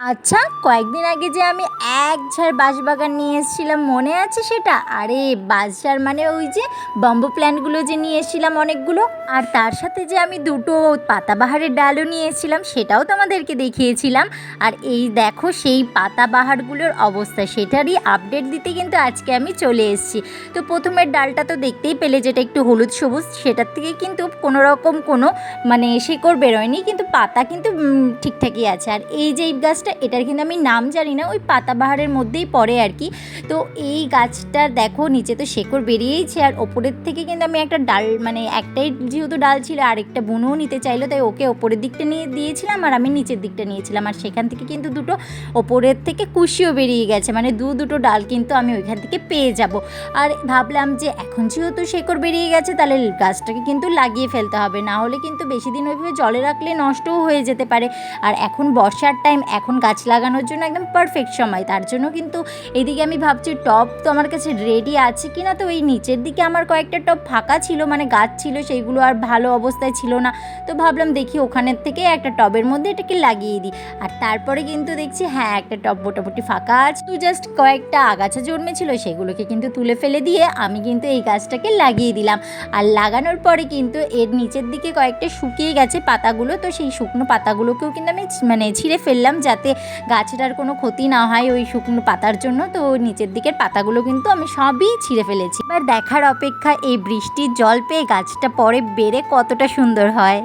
আচ্ছা, কয়েকদিন আগে যে আমি এক ঝাড় বাঁশবাগান নিয়ে এসেছিলাম, মনে আছে সেটা? আরে বাঁশঝাড় মানে ওই যে বাম্বু প্ল্যান্টগুলো যে নিয়ে এসেছিলাম অনেকগুলো, আর তার সাথে যে আমি দুটো পাতাবাহারের ডালও নিয়ে এসেছিলাম, সেটাও তোমাদেরকে দেখিয়েছিলাম। আর এই দেখো সেই পাতাবাহারগুলোর অবস্থা, সেটারই আপডেট দিতে কিন্তু আজকে আমি চলে এসেছি। তো প্রথমের ডালটা তো দেখতেই পেলে, যেটা একটু হলুদ সবুজ, সেটার থেকে কিন্তু কোনো রকম কোনো মানে শিকড় বেরোয়নি, কিন্তু পাতা কিন্তু ঠিকঠাকই আছে। আর এই যে এই গাছটা, এটার কিন্তু আমি নাম জানি না, ওই পাতাবাহারের মধ্যেই পড়ে আর কি। তো এই গাছটার দেখো নিচে তো শেকড় বেরিয়েইছে, আর ওপরের থেকে কিন্তু আমি একটা ডাল, মানে একটাই যেহেতু ডাল ছিল, আরেকটা বুনুও নিতে চাইলো, তাই ওকে ওপরের দিকটা নিয়ে দিয়েছিলাম আর আমি নিচের দিকটা নিয়েছিলাম। আর সেখান থেকে কিন্তু দুটো ওপরের থেকে কুশিও বেরিয়ে গেছে, মানে দুটো ডাল কিন্তু আমি ওইখান থেকে পেয়ে যাব। আর ভাবলাম যে এখন যেহেতু শেকড় বেরিয়ে গেছে, তাহলে গাছটাকে কিন্তু লাগিয়ে ফেলতে হবে, না হলে কিন্তু বেশি দিন ওইভাবে জলে রাখলে নষ্টও হয়ে যেতে পারে। আর এখন বর্ষার টাইম, এখন গাছ লাগানোর জন্য একদম পারফেক্ট সময়। তার জন্য কিন্তু এইদিকে আমি ভাবছি টব তো আমার কাছে রেডি আছে কি না। তো এই নিচের দিকে আমার কয়েকটা টব ফাঁকা ছিল, মানে গাছ ছিল, সেইগুলো আর ভালো অবস্থায় ছিল না। তো ভাবলাম দেখি ওখানের থেকে একটা টবের মধ্যে এটাকে লাগিয়ে দিই। আর তারপরে কিন্তু দেখছি হ্যাঁ, একটা টব মোটামুটি ফাঁকা আছে, তো জাস্ট কয়েকটা আগাছা জন্মেছিল, সেগুলোকে কিন্তু তুলে ফেলে দিয়ে আমি কিন্তু এই গাছটাকে লাগিয়ে দিলাম। আর লাগানোর পরে কিন্তু এর নিচের দিকে কয়েকটা শুকিয়ে গেছে পাতাগুলো, তো সেই শুকনো পাতাগুলোকেও কিন্তু আমি ছিঁড়ে ফেললাম, যাতে গাছটার কোনো ক্ষতি না হয় ওই শুকনো পাতার জন্য। তো নিচের দিকের পাতাগুলো কিন্তু আমি সবই ছিঁড়ে ফেলেছি। এবার দেখার অপেক্ষা এই বৃষ্টির জল পেয়ে গাছটা পরে বেড়ে কতটা সুন্দর হয়।